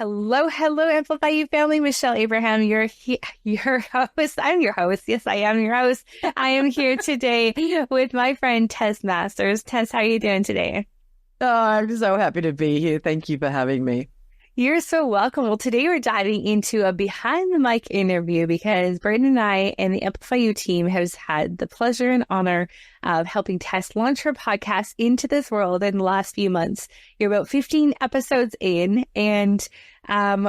Hello, hello, Amplify You family. Michelle Abraham, your host. I'm your host. Yes, I am your host. I am here today with my friend Tess Masters. Tess, how are you doing today? Oh, I'm so happy to be here. Thank you for having me. You're so welcome. Well, today we're diving into a behind the mic interview because Brayden and I and the Amplify You team has had the pleasure and honor of helping Tess launch her podcast into this world in the last few months. You're about 15 episodes in and have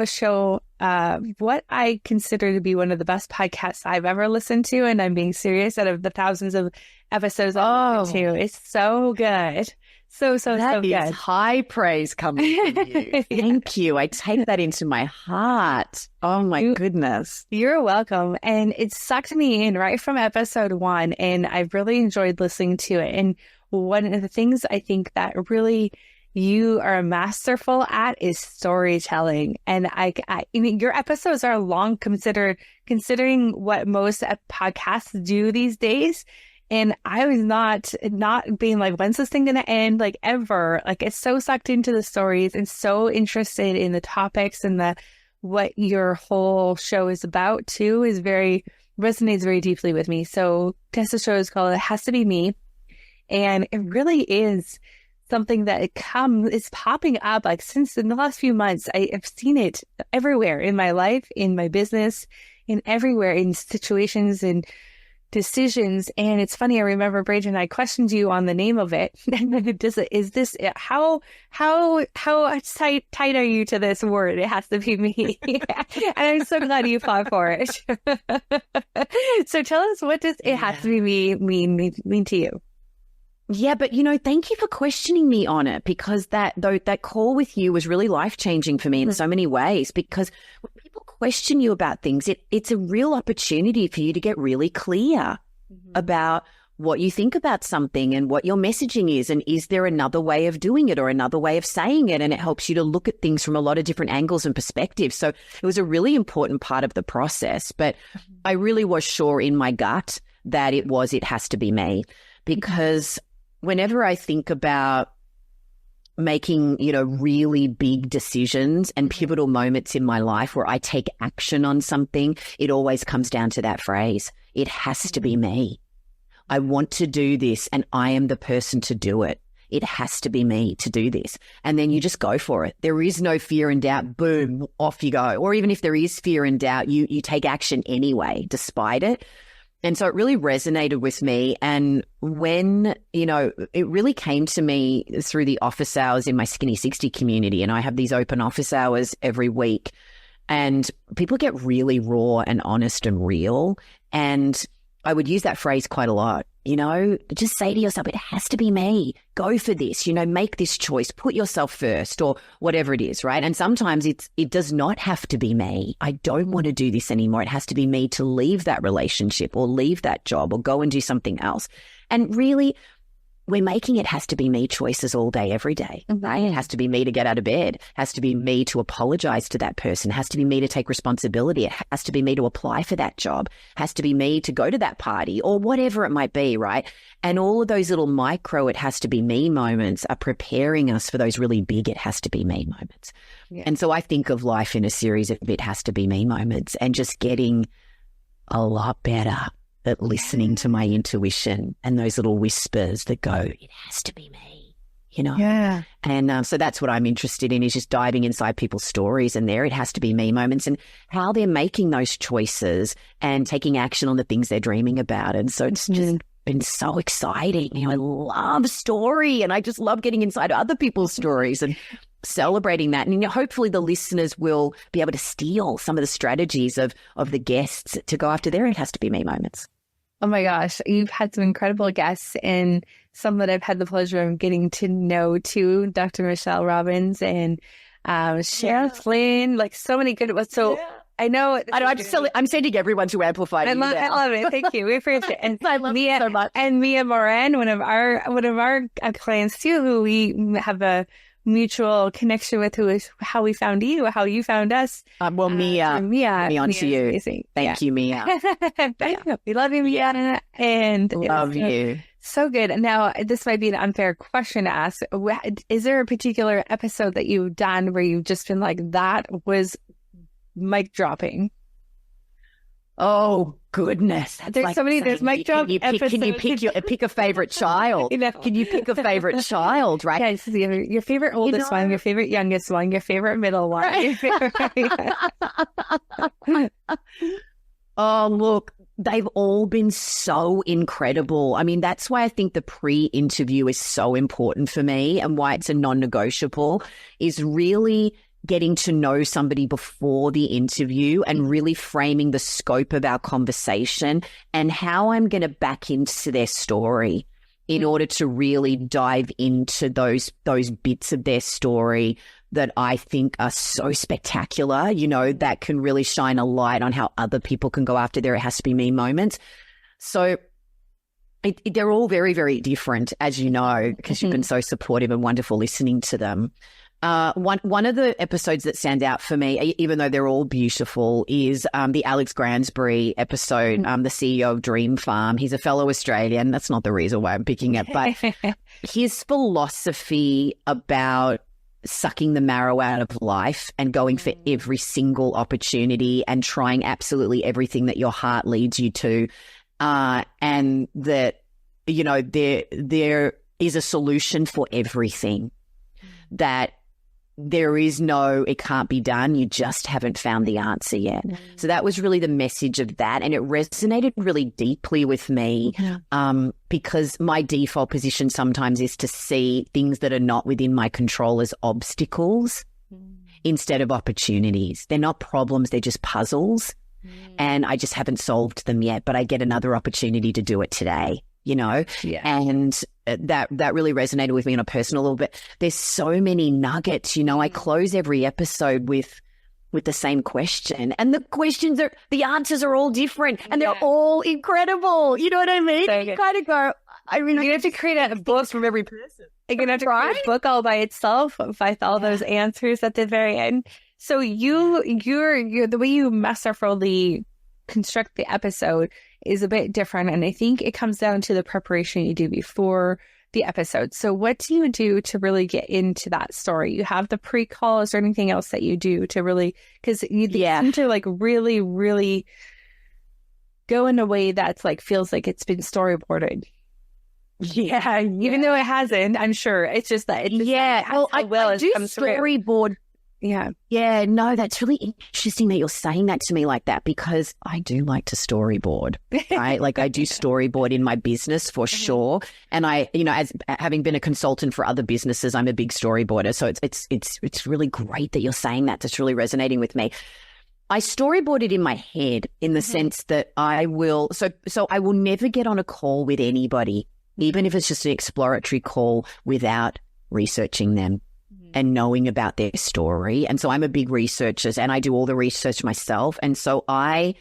a show, what I consider to be one of the best podcasts I've ever listened to. And I'm being serious, out of the thousands of episodes I've listened to. It's so good. So good. That is high praise coming from you. Thank you. I take that into my heart. Oh my goodness. You're welcome. And it sucked me in right from episode 1. And I've really enjoyed listening to it. And one of the things I think that really you are masterful at is storytelling. And I mean, your episodes are long considering what most podcasts do these days. And I was not being like, when's this thing going to end? Like ever. Like it's so sucked into the stories and so interested in the topics and what your whole show is about too resonates very deeply with me. So Tessa's show is called It Has to Be Me. And it really is something that is popping up like since in the last few months. I have seen it everywhere in my life, in my business, in everywhere, in situations and decisions. And it's funny, I remember Brayden and I questioned you on the name of it. How tight are you to this word? It has to be me. And I'm so glad you fought for it. So tell us, what does it has to be me mean to you? Yeah, but thank you for questioning me on it, because that call with you was really life-changing for me in so many ways, because when people question you about things, it's a real opportunity for you to get really clear about what you think about something and what your messaging is, and is there another way of doing it or another way of saying it, and it helps you to look at things from a lot of different angles and perspectives. So it was a really important part of the process, but I really was sure in my gut that it has to be me, because whenever I think about making, really big decisions and pivotal moments in my life where I take action on something, it always comes down to that phrase. It has to be me. I want to do this and I am the person to do it. It has to be me to do this. And then you just go for it. There is no fear and doubt. Boom, off you go. Or even if there is fear and doubt, you take action anyway, despite it. And so it really resonated with me. And when, it really came to me through the office hours in my Skinny 60 community, and I have these open office hours every week, and people get really raw and honest and real. And I would use that phrase quite a lot, just say to yourself, it has to be me. Go for this, make this choice, put yourself first, or whatever it is, right? And sometimes it does not have to be me. I don't want to do this anymore. It has to be me to leave that relationship or leave that job or go and do something else. And really, we're making it has to be me choices all day, every day, right? It has to be me to get out of bed. It has to be me to apologize to that person. It has to be me to take responsibility. It has to be me to apply for that job. It has to be me to go to that party or whatever it might be, right? And all of those little micro it has to be me moments are preparing us for those really big it has to be me moments. Yeah. And so I think of life in a series of it has to be me moments, and just getting a lot better at listening to my intuition and those little whispers that go, it has to be me, Yeah. And so that's what I'm interested in, is just diving inside people's stories and it has to be me moments, and how they're making those choices and taking action on the things they're dreaming about. And so it's just been so exciting. I love story, and I just love getting inside other people's stories and celebrating that. And hopefully the listeners will be able to steal some of the strategies of the guests to go after their it has to be me moments. Oh my gosh, you've had some incredible guests, and some that I've had the pleasure of getting to know too, Dr. Michelle Robbins and Cheryl Flynn, like so many good ones. So I know. I'm sending everyone to Amplify. I love it. Thank you. We appreciate it. And I love Mia so much. And Mia Moran, one of our clients too, who we have a mutual connection with, who is how we found you, how you found us. Mia. Me on to you. Thank you, Mia. We love you, Mia. And love you. So good. Now, this might be an unfair question to ask. Is there a particular episode that you've done where you've just been like, that was mic dropping? Oh goodness! That's There's like so many. There's saying, mic drop episodes. Can you pick a favorite child? Can you pick a favorite child? Right? Yes, your favorite oldest one, your favorite youngest one, your favorite middle one. Right. Oh, look, they've all been so incredible. I mean, that's why I think the pre-interview is so important for me, and why it's a non-negotiable, is really getting to know somebody before the interview and really framing the scope of our conversation and how I'm going to back into their story in order to really dive into those bits of their story that I think are so spectacular, that can really shine a light on how other people can go after their "it has to be me" moments. So they're all very, very different, as you know, because you've been so supportive and wonderful listening to them. One of the episodes that stands out for me, even though they're all beautiful, is the Alex Gransbury episode, the CEO of Dream Farm. He's a fellow Australian. That's not the reason why I'm picking it, but his philosophy about sucking the marrow out of life and going for every single opportunity and trying absolutely everything that your heart leads you to, and that there is a solution for everything. That there is no, it can't be done. You just haven't found the answer yet. So that was really the message of that. And it resonated really deeply with me, because my default position sometimes is to see things that are not within my control as obstacles instead of opportunities. They're not problems, they're just puzzles. And I just haven't solved them yet, but I get another opportunity to do it today. And that really resonated with me on a personal level. But there's so many nuggets. I close every episode with the same question, and the answers are all different, and they're all incredible. You know what I mean? So you kind of go, you have to create a book from every person. You're going to have to create a book all by itself with all those answers at the very end. So you're the way you masterfully construct the episode is a bit different. And I think it comes down to the preparation you do before the episode. So what do you do to really get into that story? You have the pre-call. Is there anything else that you do to really, because you seem to like really, really go in a way that's like, feels like it's been storyboarded. Yeah. Even though it hasn't, I'm sure. It's just that. I do storyboard. Yeah, no, that's really interesting that you're saying that to me like that, because I do like to storyboard, right? Like I do storyboard in my business for sure. And I, as having been a consultant for other businesses, I'm a big storyboarder. So it's really great that you're saying that. It's really resonating with me. I storyboard it in my head in the sense that I will, so I will never get on a call with anybody, even if it's just an exploratory call, without researching them and knowing about their story. And so I'm a big researcher, and I do all the research myself. And so I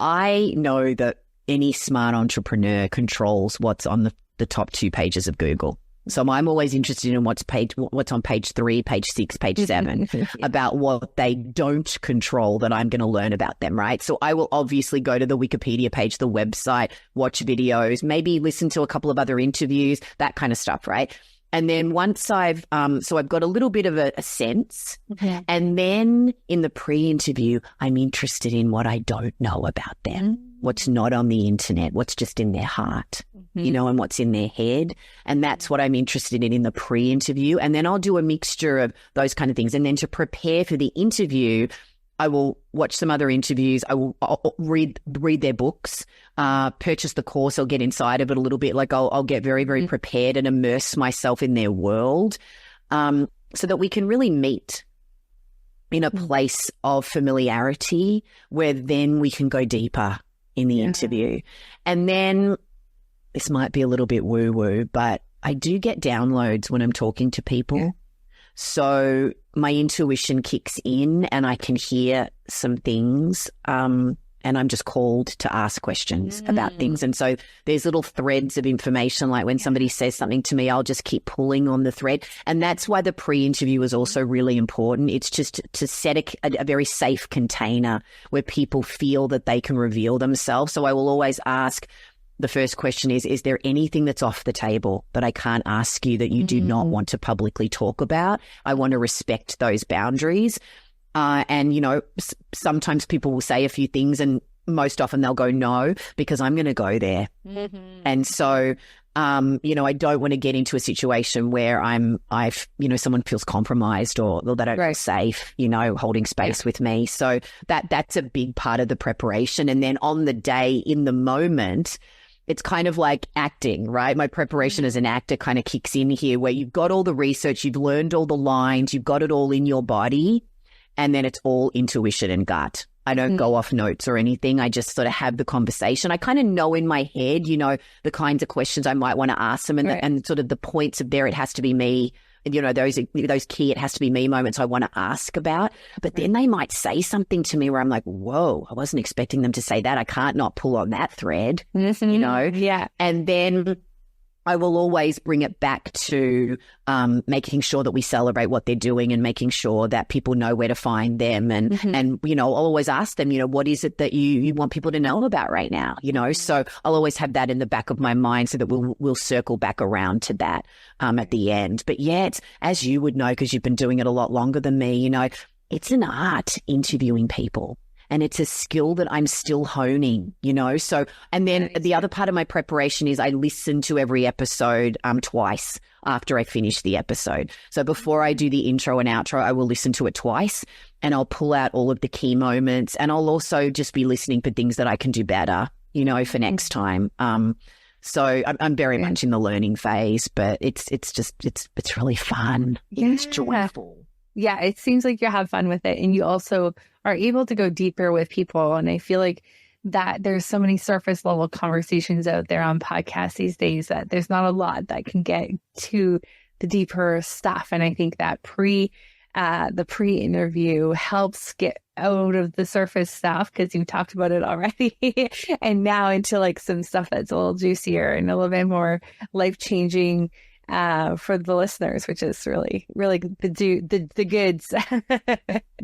know that any smart entrepreneur controls what's on the top 2 pages of Google. So I'm always interested in what's on page 3, page 6, page 7 about what they don't control that I'm going to learn about them, right? So I will obviously go to the Wikipedia page, the website, watch videos, maybe listen to a couple of other interviews, that kind of stuff, right? And then once I've got a little bit of a sense, and then in the pre-interview, I'm interested in what I don't know about them, what's not on the internet, what's just in their heart, and what's in their head. And that's what I'm interested in the pre-interview. And then I'll do a mixture of those kind of things. And then to prepare for the interview, I will watch some other interviews. I'll read their books, purchase the course. I'll get inside of it a little bit. Like I'll get very, very prepared and immerse myself in their world, so that we can really meet in a place of familiarity where then we can go deeper in the interview. And then this might be a little bit woo-woo, but I do get downloads when I'm talking to people. Yeah. So my intuition kicks in and I can hear some things, and I'm just called to ask questions about things. And so there's little threads of information, like when somebody says something to me, I'll just keep pulling on the thread. And that's why the pre-interview is also really important. It's just to set a very safe container where people feel that they can reveal themselves. So I will always ask, the first question is there anything that's off the table that I can't ask you that you do not want to publicly talk about? I want to respect those boundaries. And, you know, sometimes people will say a few things and most often they'll go no because I'm going to go there. And so, you know, I don't want to get into a situation where someone feels compromised or they don't feel safe, you know, holding space with me. So that's a big part of the preparation. And then on the day, in the moment, it's kind of like acting, right? My preparation as an actor kind of kicks in here where you've got all the research, you've learned all the lines, you've got it all in your body, and then it's all intuition and gut. I don't go off notes or anything. I just sort of have the conversation. I kind of know in my head, you know, the kinds of questions I might want to ask them and sort of the points of there, it has to be me. You know, those key, it has to be me moments I want to ask about. But then they might say something to me where I'm like, whoa, I wasn't expecting them to say that. I can't not pull on that thread, you know? Yeah. And then I will always bring it back to making sure that we celebrate what they're doing and making sure that people know where to find them. And you know, I'll always ask them, you know, what is it that you want people to know about right now? You know, so I'll always have that in the back of my mind so that we'll circle back around to that at the end. But yeah, it's, as you would know, because you've been doing it a lot longer than me, you know, it's an art interviewing people. And it's a skill that I'm still honing, you know. So, and then the other part of my preparation is I listen to every episode twice after I finish the episode. So before I do the intro and outro, I will listen to it twice and I'll pull out all of the key moments. And I'll also just be listening for things that I can do better, you know, for next time. So I'm very much in the learning phase, but it's really fun. Yeah. It's joyful. Yeah, it seems like you have fun with it, and you also are able to go deeper with people. And I feel like that there's so many surface level conversations out there on podcasts these days that there's not a lot that can get to the deeper stuff. And I think that the pre-interview helps get out of the surface stuff because you talked about it already and now into like some stuff that's a little juicier and a little bit more life-changing for the listeners, which is really, really the goods.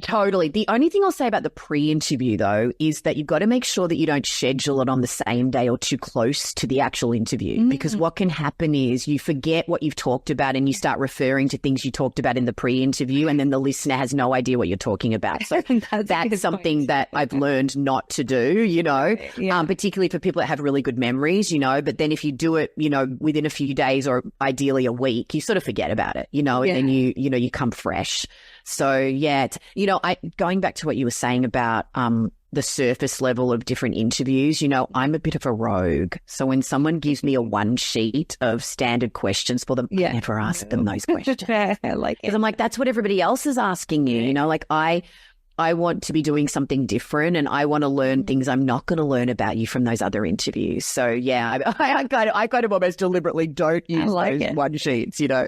Totally. The only thing I'll say about the pre-interview, though, is that you've got to make sure that you don't schedule it on the same day or too close to the actual interview, because what can happen is you forget what you've talked about and you start referring to things you talked about in the pre-interview, and then the listener has no idea what you're talking about. So that's something that I've learned not to do, you know, particularly for people that have really good memories, you know, but then if you do it, you know, within a few days or ideally a week, you sort of forget about it, you know, and then you come fresh. So yeah, you know, going back to what you were saying about the surface level of different interviews, you know, I'm a bit of a rogue. So when someone gives me a one sheet of standard questions for them, I never ask them those questions. I like it. Because I'm like, that's what everybody else is asking you, you know, like I want to be doing something different and I want to learn things I'm not going to learn about you from those other interviews. So yeah, I kind of almost deliberately don't use those one sheets, you know.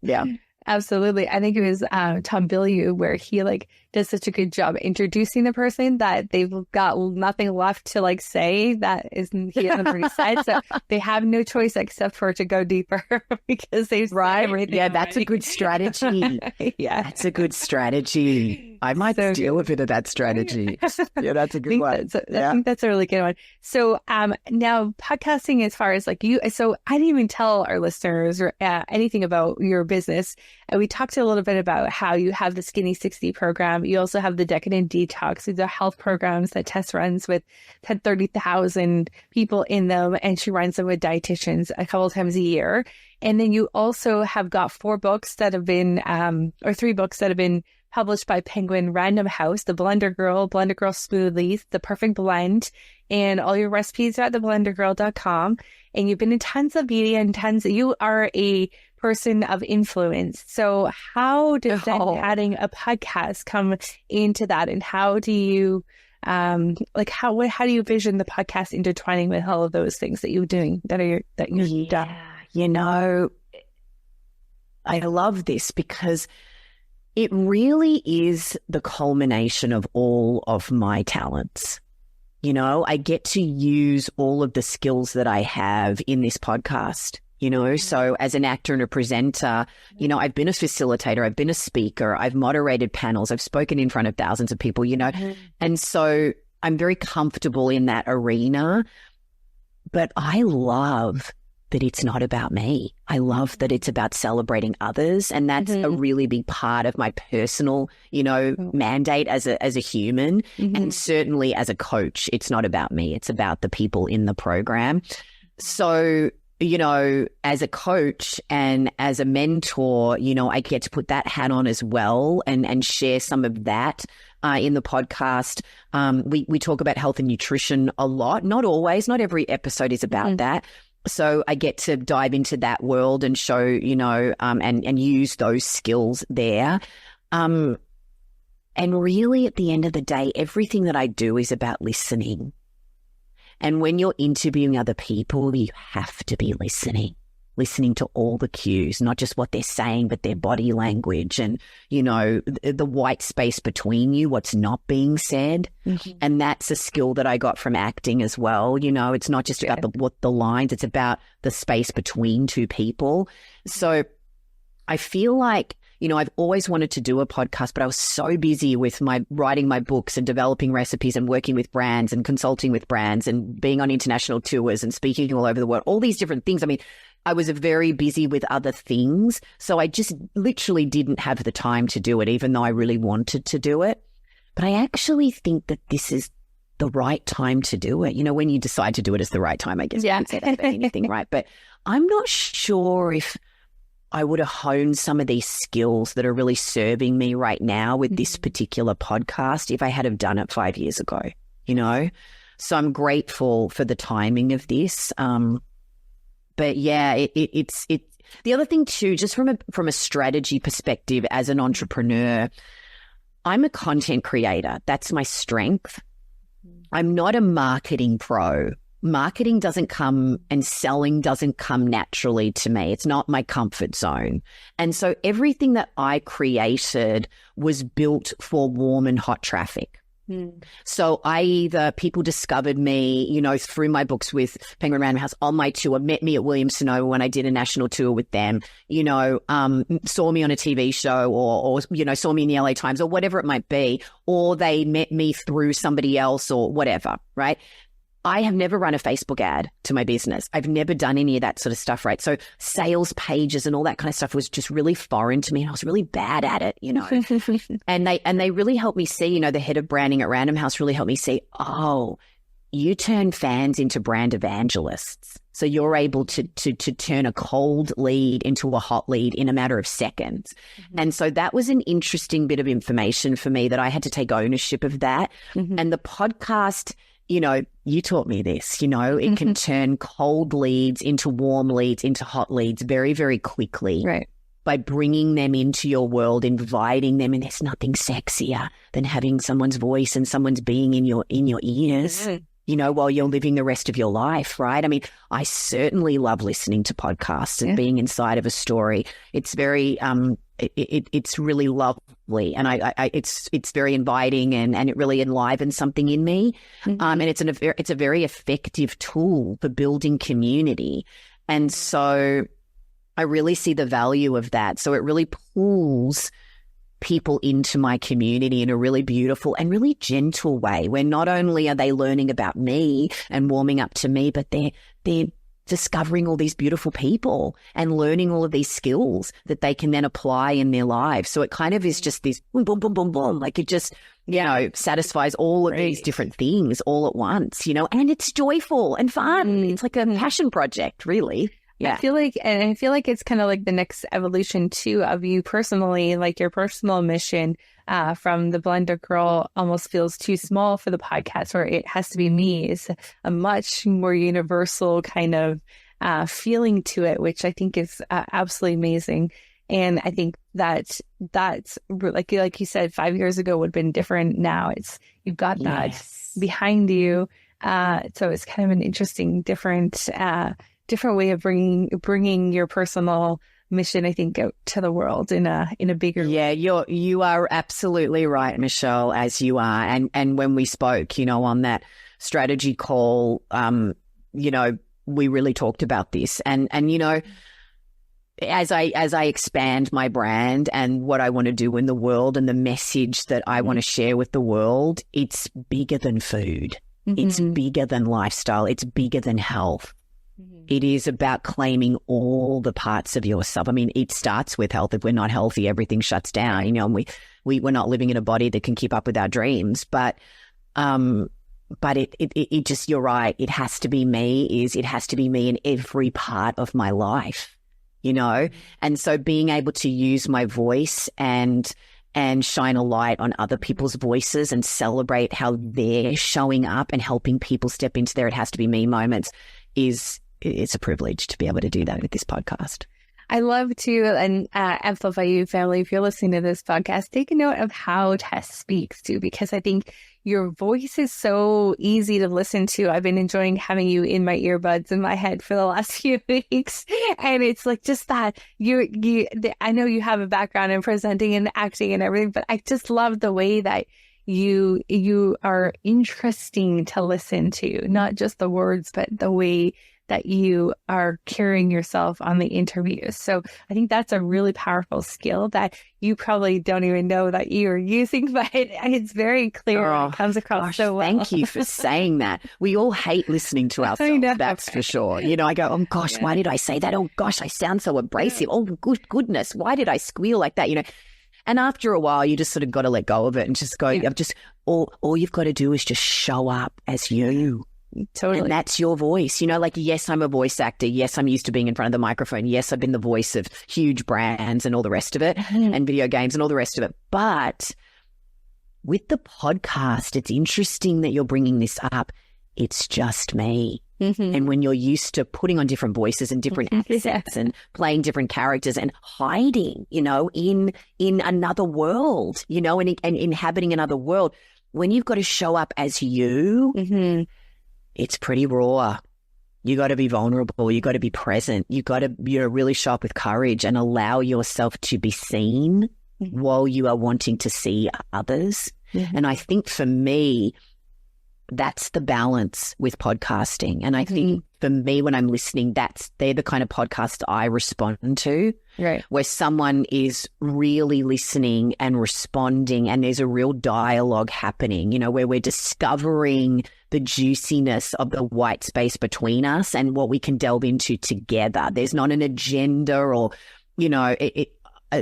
Yeah. Absolutely. I think it was Tom Bilyeu where he like does such a good job introducing the person that they've got nothing left to like say that isn't he hasn't already said. So they have no choice except for to go deeper because they've said everything. Yeah, that's a good strategy. That's a good strategy. I might steal a bit of that strategy. Yeah, that's a good one. I think that's a really good one. So now podcasting, as far as like you, so I didn't even tell our listeners or anything about your business. And we talked a little bit about how you have the Skinny 60 program. You also have the Decadent Detox. These are health programs that Tess runs with 30,000 people in them. And she runs them with dietitians a couple of times a year. And then you also have got 4 books that have been, or 3 books that have been published by Penguin Random House, The Blender Girl Smoothies, The Perfect Blend, and all your recipes are at theblendergirl.com. And you've been in tons of media and you are a person of influence. So how does then adding a podcast come into that? And how do you, how do you vision the podcast intertwining with all of those things that you're doing that you've done? You know, I love this because it really is the culmination of all of my talents. You know, I get to use all of the skills that I have in this podcast, you know, so as an actor and a presenter, you know, I've been a facilitator, I've been a speaker, I've moderated panels, I've spoken in front of thousands of people, you know, and so I'm very comfortable in that arena. But I love that it's not about me. I love that it's about celebrating others. And that's a really big part of my personal, mandate as a human. And certainly as a coach, it's not about me. It's about the people in the program. So, as a coach and as a mentor, I get to put that hat on as well and share some of that in the podcast. We talk about health and nutrition a lot. Not always, not every episode is about that. So I get to dive into that world and show, and use those skills there. And really at the end of the day, everything that I do is about listening. And when you're interviewing other people, you have to be listening to all the cues, not just what they're saying, but their body language and, the white space between you, what's not being said. And that's a skill that I got from acting as well. It's not just about what the lines, it's about the space between two people. So I feel like, I've always wanted to do a podcast, but I was so busy with writing my books and developing recipes and working with brands and consulting with brands and being on international tours and speaking all over the world, all these different things. I mean, I was very busy with other things. So I just literally didn't have the time to do it, even though I really wanted to do it. But I actually think that this is the right time to do it. When you decide to do it, it's the right time, I guess. You can say that about anything, right? But I'm not sure if I would have honed some of these skills that are really serving me right now with this particular podcast if I had have done it 5 years ago, So I'm grateful for the timing of this. But yeah, it's the other thing too, just from a strategy perspective as an entrepreneur, I'm a content creator. That's my strength. I'm not a marketing pro. Marketing doesn't come and selling doesn't come naturally to me. It's not my comfort zone. And so everything that I created was built for warm and hot traffic. So people discovered me, through my books with Penguin Random House on my tour, met me at Williams-Sonoma when I did a national tour with them, saw me on a TV show or saw me in the LA Times or whatever it might be, or they met me through somebody else or whatever, right? I have never run a Facebook ad to my business. I've never done any of that sort of stuff, right? So sales pages and all that kind of stuff was just really foreign to me, and I was really bad at it, And they really helped me see, the head of branding at Random House really helped me see, oh, you turn fans into brand evangelists. So you're able to turn a cold lead into a hot lead in a matter of seconds. And so that was an interesting bit of information for me that I had to take ownership of that. And the podcast, you taught me this, it can turn cold leads into warm leads, into hot leads very, very quickly. Right. By bringing them into your world, inviting them. And there's nothing sexier than having someone's voice and someone's being in your ears, while you're living the rest of your life, right? I mean, I certainly love listening to podcasts and being inside of a story. It's very, it's really lovely, and it's very inviting, and it really enlivens something in me. And it's a very effective tool for building community, and so I really see the value of that. So it really pulls people into my community in a really beautiful and really gentle way, where not only are they learning about me and warming up to me, but they're discovering all these beautiful people and learning all of these skills that they can then apply in their lives. So it kind of is just this boom, boom, boom, boom, boom. Like it just, satisfies all of these different things all at once, and it's joyful and fun. It's like a passion project, really. Yeah. I feel like it's kind of like the next evolution too of you personally, like your personal mission from the Blender Girl almost feels too small for the podcast, or it has to be me. It's a much more universal kind of feeling to it, which I think is absolutely amazing. And I think that's like you said, 5 years ago would have been different. Now you've got that behind you. So it's kind of an interesting, different way of bringing your personal mission, I think, out to the world in a bigger way. Yeah, you are absolutely right, Michelle, as you are. And when we spoke, on that strategy call, we really talked about this. And as I expand my brand and what I want to do in the world and the message that I want to share with the world, it's bigger than food. It's bigger than lifestyle. It's bigger than health. It is about claiming all the parts of yourself. I mean, it starts with health. If we're not healthy, everything shuts down, you know, and we're not living in a body that can keep up with our dreams. But it just, you're right. It has to be me in every part of my life, you know? And so being able to use my voice and shine a light on other people's voices and celebrate how they're showing up and helping people step into their it has to be me moments it's a privilege to be able to do that with this podcast. I love to amplify you, family. If you're listening to this podcast, take a note of how Tess speaks too, because I think your voice is so easy to listen to. I've been enjoying having you in my earbuds in my head for the last few weeks. And it's like just that I know you have a background in presenting and acting and everything, but I just love the way that you are interesting to listen to, not just the words, but the way that you are carrying yourself on the interviews. So I think that's a really powerful skill that you probably don't even know that you're using, but it's very clear. It comes across so well. Thank you for saying that. We all hate listening to ourselves, that's for sure. You know, I go, oh gosh, why did I say that? Oh gosh, I sound so abrasive. Oh goodness, why did I squeal like that? You know, and after a while, you just sort of got to let go of it and just go, all you've got to do is just show up as you. Totally. And that's your voice. You know, like, yes, I'm a voice actor. Yes, I'm used to being in front of the microphone. Yes, I've been the voice of huge brands and all the rest of it and video games and all the rest of it. But with the podcast, it's interesting that you're bringing this up. It's just me. And when you're used to putting on different voices and different accents and playing different characters and hiding, you know, in another world, you know, and inhabiting another world, when you've got to show up as you, it's pretty raw. You got to be vulnerable. You got to be present. You got to, you know, really show up with courage and allow yourself to be seen while you are wanting to see others. And I think for me, that's the balance with podcasting. And I think for me, when I'm listening, they're the kind of podcasts I respond to, right? Where someone is really listening and responding and there's a real dialogue happening, you know, where we're discovering the juiciness of the white space between us and what we can delve into together. There's not an agenda or, you know,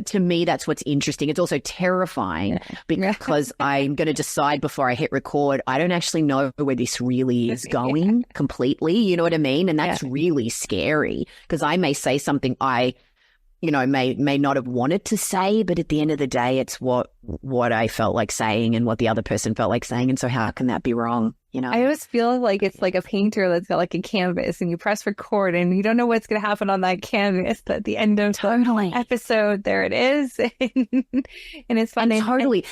to me, that's what's interesting. It's also terrifying because I'm going to decide before I hit record, I don't actually know where this really is going completely. You know what I mean? And that's really scary because I may say something I, you know, may not have wanted to say, but at the end of the day, it's what I felt like saying and what the other person felt like saying. And so how can that be wrong? You know, I always feel like it's like a painter that's got like a canvas and you press record and you don't know what's going to happen on that canvas. But at the end of the episode, there it is. And it's fun. Totally.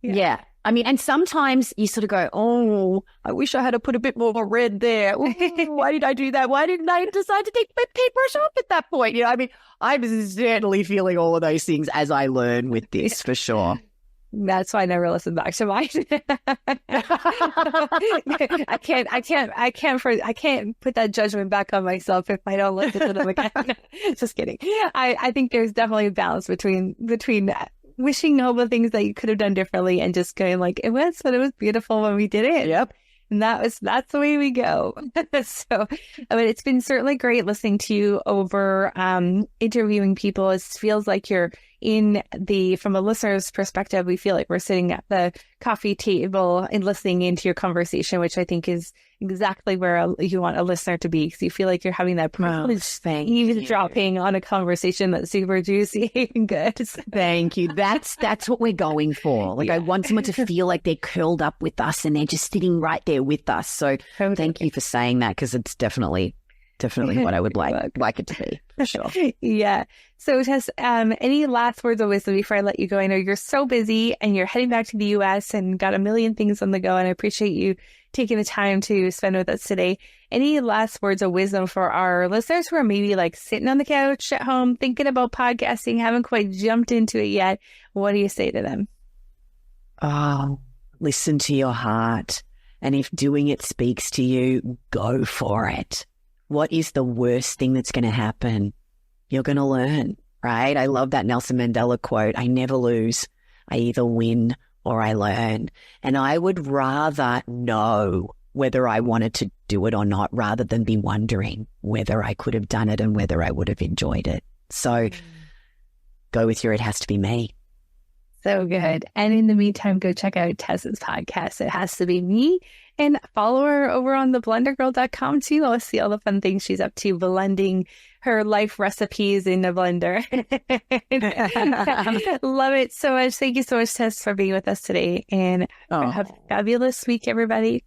Yeah. I mean, and sometimes you sort of go, oh, I wish I had to put a bit more red there. Ooh, why did I do that? Why didn't I decide to take my paintbrush off at that point? You know, I mean, I'm certainly feeling all of those things as I learn with this for sure. That's why I never listen back to mine. I can't put that judgment back on myself if I don't listen to them again. Just kidding. I think there's definitely a balance between wishing all the things that you could have done differently and just going like, it was beautiful when we did it. Yep. And that's the way we go. So, I mean, it's been certainly great listening to you over interviewing people. It feels like you're from a listener's perspective, we feel like we're sitting at the coffee table and listening into your conversation, which I think is exactly where you want a listener to be. Because you feel like you're having that privilege eavesdropping on a conversation that's super juicy and good. Thank you. That's what we're going for. Like, I want someone to feel like they're curled up with us and they're just sitting right there with us. So thank you for saying that, because it's definitely what I would like it to be, for sure. Yeah. So Tess, any last words of wisdom before I let you go? I know you're so busy and you're heading back to the US and got a million things on the go, and I appreciate you taking the time to spend with us today. Any last words of wisdom for our listeners who are maybe like sitting on the couch at home, thinking about podcasting, haven't quite jumped into it yet? What do you say to them? Oh, listen to your heart. And if doing it speaks to you, go for it. What is the worst thing that's going to happen? You're going to learn, right? I love that Nelson Mandela quote. I never lose. I either win or I learn. And I would rather know whether I wanted to do it or not, rather than be wondering whether I could have done it and whether I would have enjoyed it. So go with your, it has to be me. So good. And in the meantime, go check out Tess's podcast. It has to be me. And follow her over on theblenderdgirl.com too. I'll see all the fun things she's up to, blending her life recipes in a blender. Love it so much. Thank you so much, Tess, for being with us today. And have a fabulous week, everybody.